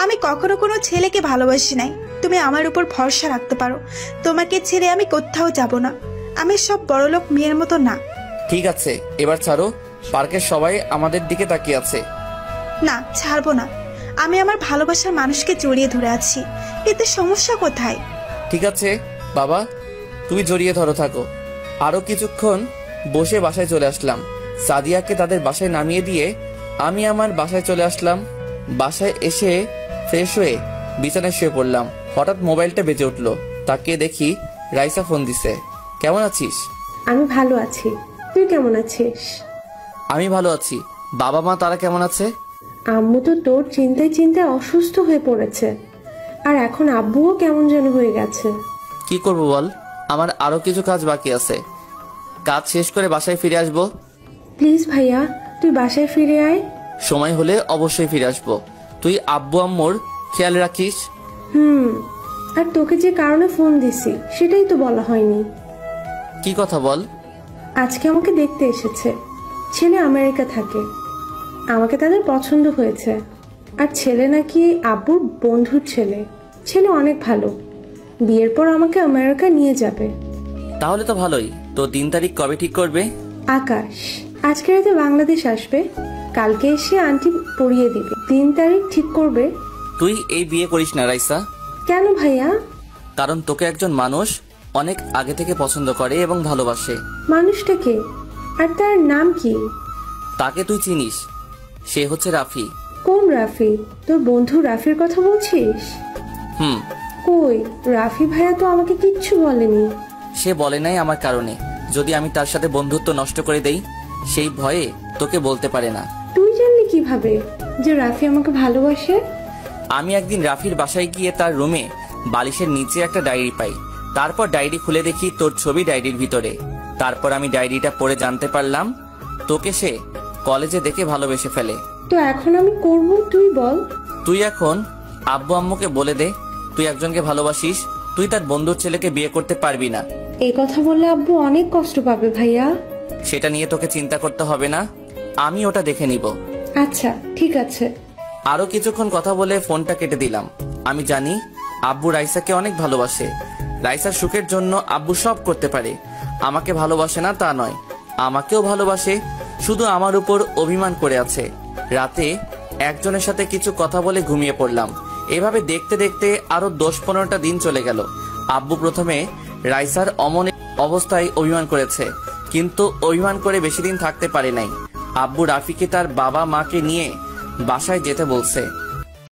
আমি কখনো কোনো ছেলেকে ভালোবাসি নাই। তুমি আমার উপর ভরসা রাখতে পারো। তোমাকে ছেড়ে আমি কোথাও যাব না। আমি সব বড়লোক মেয়ের মতো না। ঠিক আছে, এবার ছাড়ো। পার্কের সবাই আমাদের দিকে তাকিয়ে আছে। না, ছাড়বো না। আমি আমার ভালোবাসার মানুষকে জড়িয়ে ধরে আছি। এতে সমস্যা কোথায়? ঠিক আছে বাবা, তুমি জড়িয়ে ধরো থাকো। আরো কিছুক্ষণ বসে বাসায় চলে আসলাম। সাদিয়াকে তাদের বাসায় নামিয়ে দিয়ে আমি আমার বাসায় চলে আসলাম। বাসায় এসে ফ্রেশ হয়ে বিছানায় শুয়ে পড়লাম। হঠাৎ মোবাইলটা বেজে উঠলো। তাকিয়ে দেখি রাইসা ফোন দিছে। কেমন আছিস? আমি ভালো আছি, তুই কেমন আছিস? আমি ভালো আছি। বাবা মা তারা কেমন আছে? আম্মু তো তোর চিন্তায় চিন্তায় অসুস্থ হয়ে পড়েছে, আর এখন আব্বুও কেমন যেন হয়ে গেছে। কি করব বল, আমার আরো কিছু কাজ বাকি আছে। কাজ শেষ করে বাসায় ফিরে আসবো। প্লিজ ভাইয়া, তুই বাসায় ফিরে আয়। সময় হলে অবশ্যই ফিরে আসবো। তুই আব্বু আম্মুর খেয়াল রাখিস। আর তোকে যে কারণে ফোন দিছি সেটাই তো বলা হয়নি। কি কথা বল। আজকে আমাকে দেখতে এসেছে। ছেলে আমেরিকা থাকে, আমাকে তাদের পছন্দ হয়েছে। আর ছেলে নাকি আব্বুর বন্ধুর ছেলে। ছেলে অনেক ভালো, বিয়ের পর আমাকে আমেরিকা নিয়ে যাবে। তাহলে তো ভালোই। তো দিন তারিখ কবে ঠিক করবে? আকাশ আজকে রাতে বাংলাদেশ আসবে, কালকে এসে আন্টি পড়িয়ে দিবে। দিন তারিখ ঠিক করবে। তুই এই বিয়ে করিস না রাইসা। কেন ভাইয়া? কারণ তোকে একজন মানুষ অনেক আগে থেকে পছন্দ করে এবং ভালোবাসে। মানুষটাকে? আর তার নাম কি? তাকে তুই চিনিস, সে হচ্ছে রাফি। কোন রাফি? তোর বন্ধু রাফির কথা বলছিস? কই, রাফি ভাইয়া তো আমাকে কিচ্ছু বলেনি। সে বলে নাই আমার কারণে। যদি আমি তার সাথে বন্ধুত্ব নষ্ট করে দেই, সেই ভয়ে তোকে বলতে পারে না। তুই জানলি কিভাবে যে রাফি আমাকে ভালোবাসে? আমি একদিন রাফির বাসায় গিয়ে তার রুমে বালিশের নিচে একটা ডায়েরি পাই। তারপর ডায়েরি খুলে দেখি তোর ছবি ডায়েরির ভিতরে। তারপর আমি ডায়েরিটা পড়ে জানতে পারলাম তোকে সে কলেজে দেখে ভালোবেসে ফেলে। তো এখন আমি করব, তুই বল। তুই এখন আব্বু আম্মুকে বলে দে তুই একজনকে ভালোবাসিস। তুই তার বন্ধুর ছেলেকে বিয়ে করতে পারবি না। এই কথা বললে আব্বু অনেক কষ্ট পাবে ভাইয়া। সেটা নিয়ে তোকে চিন্তা করতে হবে না, আমি ওটা দেখে নিব। আচ্ছা ঠিক আছে। আরো কিছুক্ষণ কথা বলে ফোনটা কেটে দিলাম। আমি জানি আব্বু রাইসাকে অনেক ভালোবাসে। রাইসার সুখের জন্য আব্বু সব করতে পারে। আমাকে ভালোবাসে না তা নয়, আমাকেও ভালোবাসে, শুধু আমার উপর অভিমান করে আছে। রাতে একজনের সাথে কিছু কথা বলে ঘুমিয়ে পড়লাম। এভাবে দেখতে দেখতে আরো 10-15টা দিন চলে গেল। আব্বু প্রথমে রাইসার অমন অবস্থায় অভিমান করেছে, কিন্তু অভিমান করে বেশি দিন থাকতে পারে নাই। আব্বু রাফিকে তার বাবা মাকে নিয়ে বাসায় যেতে বলছে।